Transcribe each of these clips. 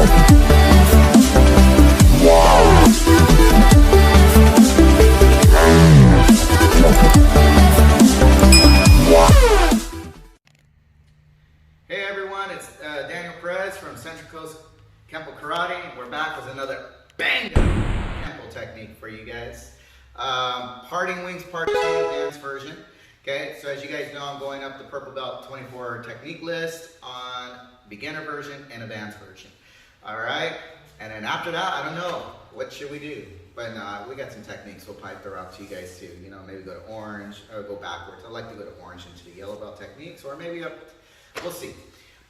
Hey everyone, it's Daniel Perez from Central Coast Kenpo Karate. We're back with another bang Kenpo technique for you guys. Parting Wings Part 2 advanced version. Okay, so as you guys know, I'm going up the Purple Belt 24 technique list on beginner version and advanced version. Alright, and then after that, I don't know, what should we do? But we got some techniques we'll probably throw out to you guys too. You know, maybe go to orange or go backwards. I like to go to orange into the yellow belt techniques, or maybe up. We'll see.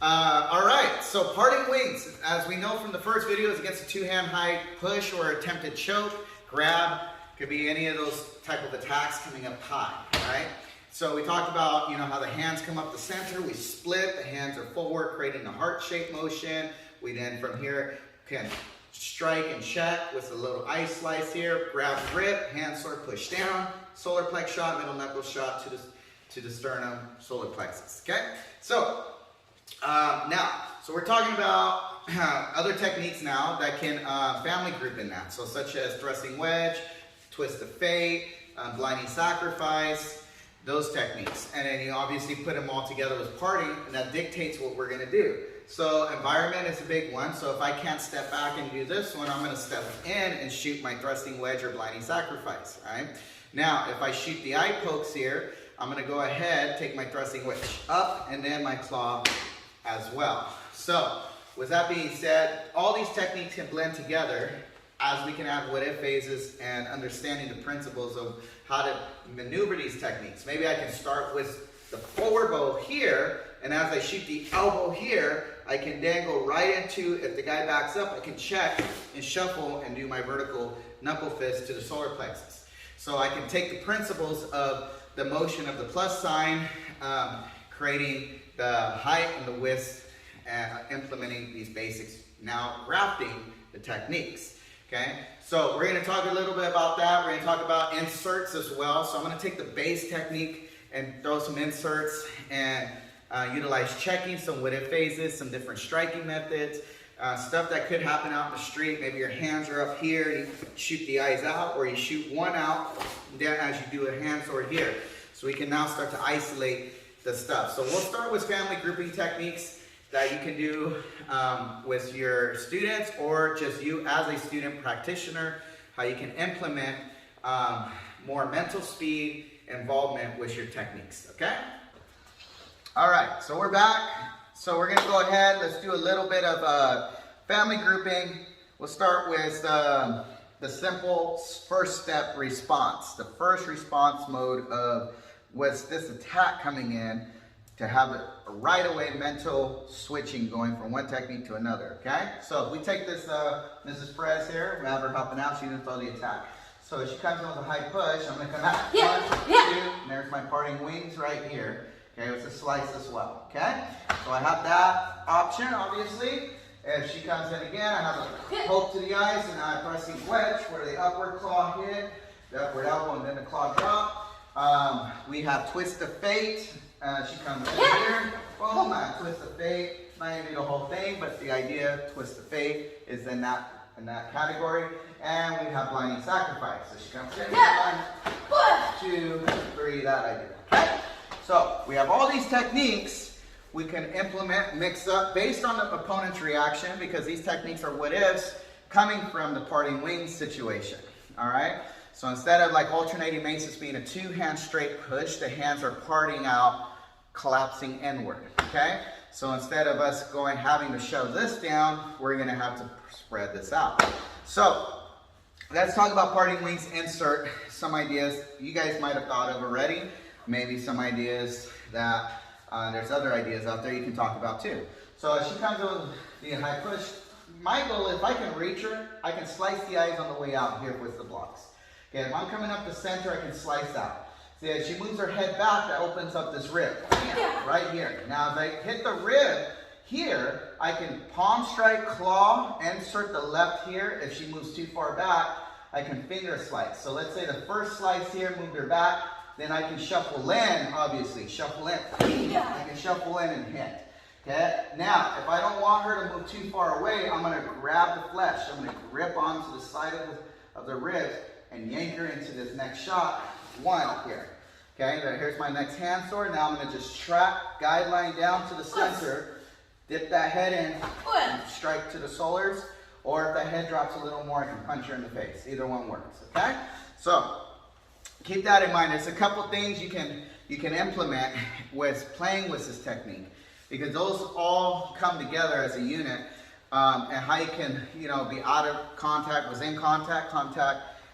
All right, so parting wings. As we know from the first video, is against a two-hand high push or attempted choke, grab. Could be any of those type of attacks coming up high, right? So we talked about, you know, how the hands come up the center. We split, the hands are forward, creating a heart-shaped motion. We then from here can strike and check with a little ice slice here. Grab, grip, hand sort of push down. Solar plex shot, middle knuckle shot to the sternum, solar plexus, okay? So, so we're talking about other techniques now that can family group in that. So such as thrusting wedge, twist of fate, blinding sacrifice, those techniques. And then you obviously put them all together with parting, and that dictates what we're gonna do. So environment is a big one. So if I can't step back and do this one, I'm gonna step in and shoot my thrusting wedge or blinding sacrifice, right? Now, if I shoot the eye pokes here, I'm gonna go ahead, take my thrusting wedge up, and then my claw as well. So, with that being said, all these techniques can blend together as we can add what if phases and understanding the principles of how to maneuver these techniques. Maybe I can start with the forward bow here, and as I shoot the elbow here, I can then go right into, if the guy backs up, I can check and shuffle and do my vertical knuckle fist to the solar plexus. So I can take the principles of the motion of the plus sign, creating the height and the width, and implementing these basics. Now grafting the techniques, okay? So we're gonna talk a little bit about that. We're gonna talk about inserts as well. So I'm gonna take the base technique and throw some inserts and utilize checking, some what if phases, some different striking methods, stuff that could happen out in the street. Maybe your hands are up here, you shoot the eyes out, or you shoot one out, then as you do a hand sword here. So we can now start to isolate the stuff. So we'll start with family grouping techniques that you can do with your students, or just you as a student practitioner, how you can implement more mental speed involvement with your techniques, okay? All right, so we're back. So we're gonna go ahead, let's do a little bit of family grouping. We'll start with the simple first step response. The first response mode of was this attack coming in, to have a right away mental switching going from one technique to another, okay? So if we take this Mrs. Perez here, we have her helping out, she's gonna throw the attack. So she comes in with a high push, I'm gonna come out, 1, 2, and there's my parting wings right here. Okay, with a slice as well, okay? So I have that option, obviously. If she comes in again, I have a poke to the eyes, and now I'm pressing wedge where the upward claw hit, the upward elbow, and then the claw drop. We have twist of fate. She comes in here, boom, I twist of fate. Not gonna do the whole thing, but the idea, twist of fate, is in that category. And we have blinding sacrifice. So she comes in, 1, 2, 3, that idea, okay? So we have all these techniques we can implement, mix up based on the opponent's reaction, because these techniques are what ifs coming from the parting wings situation, all right? So instead of like alternating maces being a two-hand straight push, the hands are parting out, collapsing inward, okay? So instead of us having to shove this down, we're gonna have to spread this out. So let's talk about parting wings insert, some ideas you guys might have thought of already, maybe some ideas that there's other ideas out there you can talk about too. So as she comes in with the high push, my goal, if I can reach her, I can slice the eyes on the way out here with the blocks. Okay, if I'm coming up the center, I can slice out. See, as she moves her head back, that opens up this rib, right here. Now, if I hit the rib here, I can palm strike, claw, insert the left here. If she moves too far back, I can finger slice. So let's say the first slice here, moved her back, then I can shuffle in, obviously, shuffle in. I can shuffle in and hit. Okay, now if I don't want her to move too far away, I'm going to grab the flesh. I'm going to grip onto the side of the ribs and yank her into this next shot. One here. Okay, here's my next hand sword. Now I'm going to just track, guideline down to the center, dip that head in, and strike to the solars. Or if that head drops a little more, I can punch her in the face. Either one works. Okay, so keep that in mind. There's a couple things you can implement with playing with this technique, because those all come together as a unit, and how you can, be out of contact, within contact,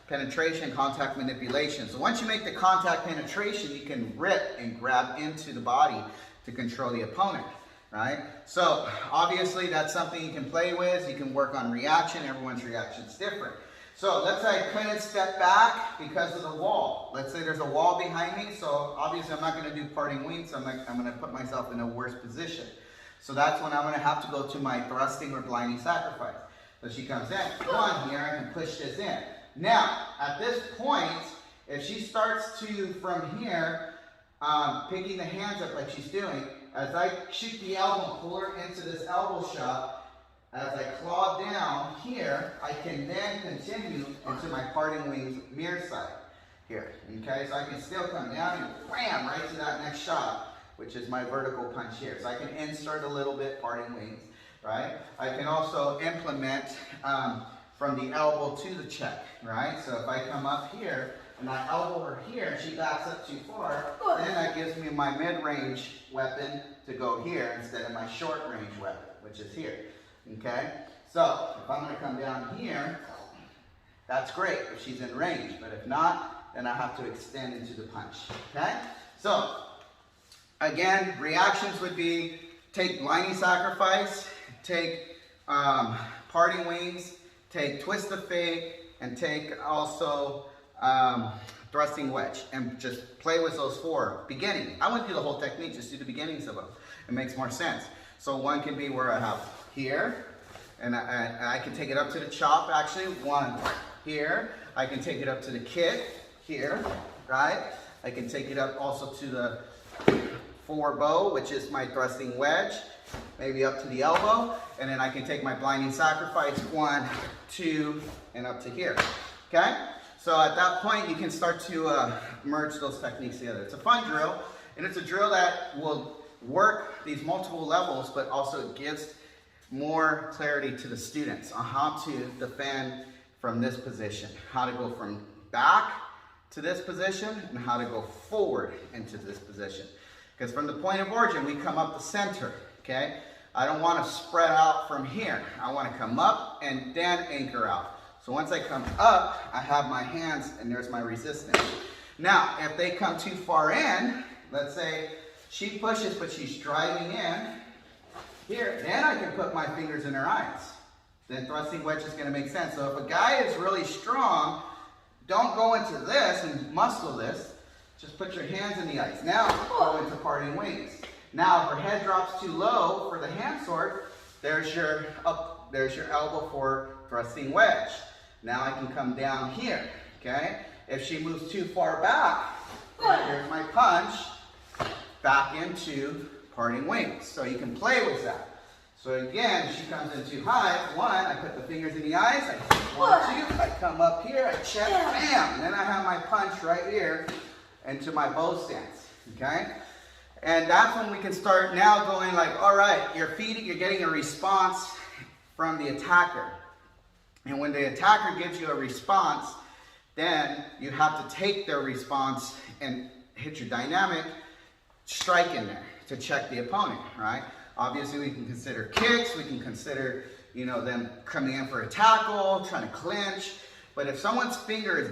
penetration, contact manipulation. So once you make the contact penetration, you can rip and grab into the body to control the opponent, right? So obviously that's something you can play with. You can work on reaction. Everyone's reaction is different. So let's say I couldn't step back because of the wall. Let's say there's a wall behind me, so obviously I'm not going to do parting wings, so I'm going to put myself in a worse position. So that's when I'm going to have to go to my thrusting or blinding sacrifice. So she comes in, one here, I can push this in. Now, at this point, if she starts to, from here, picking the hands up like she's doing, as I shoot the elbow and pull her into this elbow shot, as I claw down here, I can then continue into my parting wings mirror side here. Okay, so I can still come down and wham, right to that next shot, which is my vertical punch here. So I can insert a little bit parting wings, right? I can also implement from the elbow to the check, right? So if I come up here and I elbow her here and she backs up too far, then that gives me my mid-range weapon to go here instead of my short-range weapon, which is here. Okay, so if I'm going to come down here, that's great if she's in range, but if not, then I have to extend into the punch. Okay, so again, reactions would be take blinding sacrifice, take parting wings, take twist of fate, and take also thrusting wedge, and just play with those four. Beginning, I wouldn't do the whole technique, just do the beginnings of them. It makes more sense. So one can be where I have here, and I can take it up to the chop, actually, one here. I can take it up to the kick here, right? I can take it up also to the forward bow, which is my thrusting wedge, maybe up to the elbow, and then I can take my blinding sacrifice, one, two, and up to here, okay? So at that point, you can start to merge those techniques together. It's a fun drill, and it's a drill that will work these multiple levels, but also it gives more clarity to the students on how to defend from this position, how to go from back to this position, and how to go forward into this position. Because from the point of origin, we come up the center, okay? I don't want to spread out from here. I want to come up and then anchor out. So once I come up, I have my hands, and there's my resistance. Now, if they come too far in, let's say she pushes, but she's driving in here, then I can put my fingers in her eyes. Then thrusting wedge is going to make sense. So if a guy is really strong, don't go into this and muscle this. Just put your hands in the eyes. Now go into parting wings. Now if her head drops too low for the hand sword, there's your elbow for thrusting wedge. Now I can come down here. Okay. If she moves too far back, then here's my punch back into parting wings. So you can play with that. So again, if she comes in too high, one, I put the fingers in the eyes, I one, two, I come up here, I check, bam, and then I have my punch right here into my bow stance, okay? And that's when we can start now going like, all right, you're getting a response from the attacker. And when the attacker gives you a response, then you have to take their response and hit your dynamic strike in there to check the opponent, right? Obviously, we can consider kicks, we can consider, them coming in for a tackle, trying to clinch. But if someone's finger is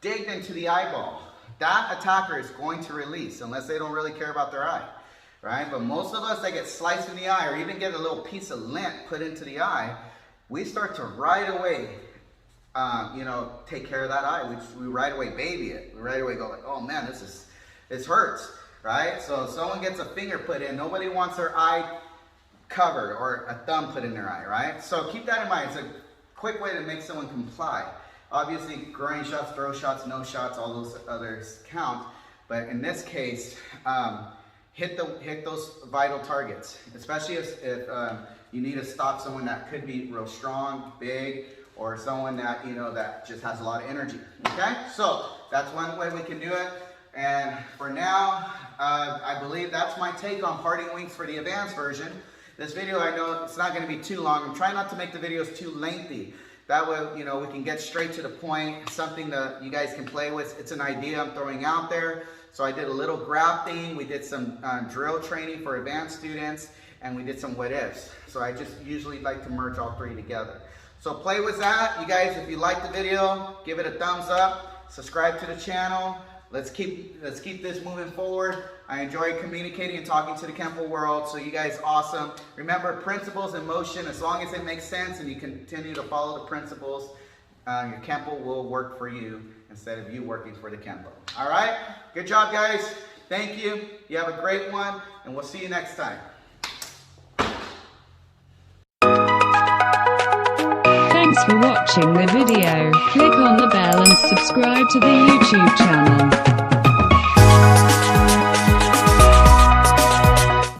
digged into the eyeball, that attacker is going to release, unless they don't really care about their eye, right? But most of us that get sliced in the eye, or even get a little piece of lint put into the eye, we start to right away, take care of that eye. We right away baby it. We right away go like, oh man, this hurts. Right? So if someone gets a finger put in, nobody wants their eye covered or a thumb put in their eye, right? So keep that in mind. It's a quick way to make someone comply. Obviously, groin shots, throw shots, no shots, all those others count. But in this case, hit those vital targets, especially if you need to stop someone that could be real strong, big, or someone that, you know, that just has a lot of energy. Okay, so that's one way we can do it. And for now, I believe that's my take on parting wings for the advanced version. This video, I know it's not going to be too long. I'm trying not to make the videos too lengthy. That way, you know, we can get straight to the point, something that you guys can play with. It's an idea I'm throwing out there. So I did a little grafting. We did some drill training for advanced students, and we did some what ifs. So I just usually like to merge all three together. So play with that. You guys, if you like the video, give it a thumbs up. Subscribe to the channel. Let's keep this moving forward. I enjoy communicating and talking to the Kenpo world. So you guys, awesome. Remember, principles in motion. As long as it makes sense and you continue to follow the principles, your Kenpo will work for you instead of you working for the Kenpo. All right? Good job, guys. Thank you. You have a great one, and we'll see you next time. Thanks for watching the video. Click on the bell and subscribe to the YouTube channel.